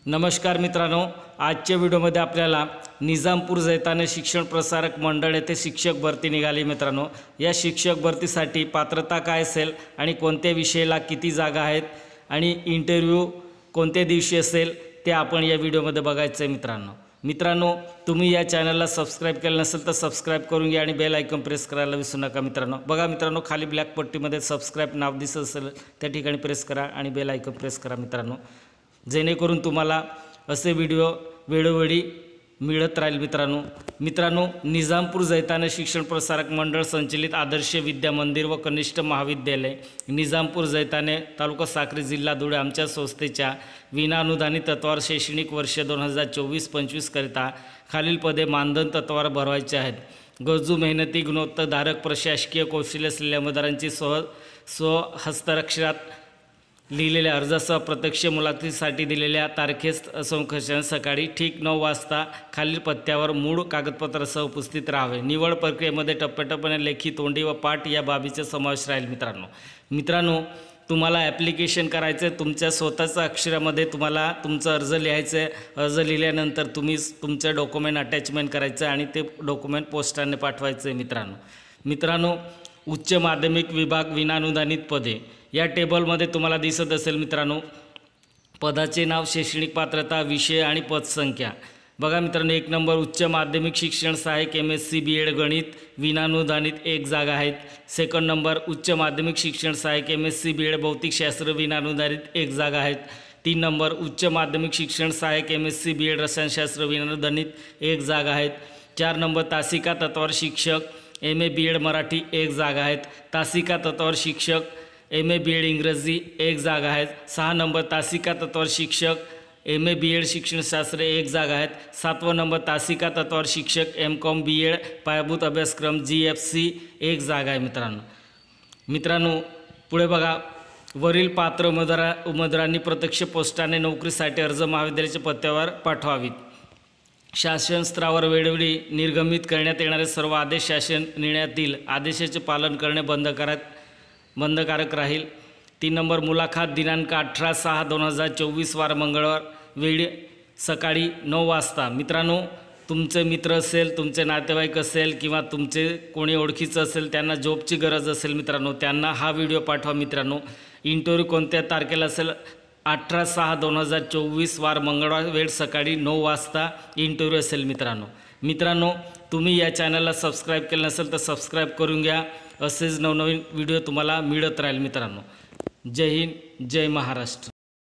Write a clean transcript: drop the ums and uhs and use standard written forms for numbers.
नमस्कार मित्रांनो, आजच्या व्हिडिओमध्ये आपल्याला निजामपूर जैताने शिक्षण प्रसारक मंडळ येथे शिक्षक भरती निघाली। मित्रांनो, या शिक्षक भरतीसाठी पात्रता काय असेल आणि कोणत्या विषयाला किती जागा आहेत आणि इंटरव्ह्यू कोणत्या दिवशी असेल ते आपण या व्हिडिओमध्ये बघायचं आहे। मित्रांनो, तुम्ही या चॅनलला सबस्क्राइब केलं नसेल तर सबस्क्राइब करून घ्या आणि बेल आयकॉन प्रेस करायला विसरू नका। मित्रांनो बघा, मित्रांनो खाली ब्लॅक पट्टीमध्ये सबस्क्राइब नाव दिसत असेल त्या ठिकाणी प्रेस करा आणि बेल आयकॉन प्रेस करा मित्रांनो, जेणेकरून तुम्हाला असे व्हिडिओ वेळोवेळी मिळत राहील। मित्रांनो निजामपूर जैताने शिक्षण प्रसारक मंडळ संचलित आदर्श विद्या मंदिर व कनिष्ठ महाविद्यालय निजामपूर जैताने तालुका साक्री जिल्हा धुळे आमच्या संस्थेच्या विनाअनुदानित तत्वावर शैक्षणिक वर्ष 2024-25 करिता खालील पदे मानधन तत्वावर भरवायचे आहेत। गरजू मेहनती गुणवत्ताधारक प्रशासकीय कौशल्य असलेल्या उमेदवारांची स्वहस्ताक्षरात लिहिलेल्या अर्जासह प्रत्यक्ष मुलाखतीसाठी दिलेल्या तारखेस संख्येने सकाळी ठीक 9 वाजता खालील पत्त्यावर मूळ कागदपत्रासह उपस्थित राहावे। निवड प्रक्रियेमध्ये टप्प्याटप्प्याने लेखी, तोंडी व पाठ या बाबीचा समावेश राहील। मित्रांनो तुम्हाला ॲप्लिकेशन करायचं आहे, तुमच्या स्वतःच्या अक्षरामध्ये तुम्हाला तुमचा अर्ज लिहायचं आहे। अर्ज लिहिल्यानंतर तुम्ही तुमचे डॉक्युमेंट अटॅचमेंट करायचं आणि ते डॉक्युमेंट पोस्टाने पाठवायचं आहे। मित्रांनो उच्च माध्यमिक विभाग विनाअनुदानित पदे या टेबलमध्ये तुम्हाला दिसत असेल। मित्रांनो पदाचे नाव, शैक्षणिक पात्रता, विषय आणि पदसंख्या बघा। मित्रांनो 1 नंबर उच्च माध्यमिक शिक्षण सहाय्यक MSc BEd गणित विनाअनुदानित 1 जागा आहेत। 2nd नंबर उच्च माध्यमिक शिक्षण सहाय्यक MSc BEd भौतिकशास्त्र विनाअनुदानित 1 जागा आहेत। 3 नंबर उच्च माध्यमिक शिक्षण सहाय्यक MSc BEd रसायनशास्त्र विनाअनुदानित 1 जागा आहेत। 4 नंबर तासिका तत्वावर शिक्षक MA BEd मराठी 1 जागा आहेत। तासिका तत्वावर शिक्षक MA BEd इंग्रजी 1 जागा आहेत। 6 नंबर तासिका तत्वावर शिक्षक MA BEd शिक्षणशास्त्र 1 जागा आहेत। 7वा नंबर तासिका तत्वावर शिक्षक MCOM BEd पायाभूत अभ्यासक्रम GFC 1 जागा आहे। मित्रांनो पुढे बघा, वरील पात्र उमेदवारांनी प्रत्यक्ष पोस्टाने नोकरीसाठी अर्ज महाविद्यालयाच्या पत्त्यावर पाठवावीत। शासन स्तरावर वेळोवेळी निर्गमित करण्यात येणारे सर्व आदेश शासन निर्णयातील आदेशाचे पालन करणे बंधनकारक राहील। 3 नंबर मुलाखत दिनांक 18/6/2024 वार मंगळवार, वेळ सकाळी 9 वाजता। मित्रांनो तुमचे मित्र असेल, तुमचे नातेवाईक असेल किंवा तुमचे कोणी ओळखीचं असेल, त्यांना जॉबची गरज असेल मित्रांनो, त्यांना हा व्हिडिओ पाठवा। मित्रांनो इंटरव्ह्यू कोणत्या तारखेला असेल? 18/6/2024 वार मंगळवार, वेळ सकाळी 9 वाजता इंटरव्ह्यू असेल। मित्रांनो तुम्ही या चॅनलला सबस्क्राइब केलं नसेल तर सबस्क्राइब करून घ्या, असेच नवनवीन व्हिडिओ तुम्हाला मिळत राहील। मित्रांनो जय हिंद, जय महाराष्ट्र।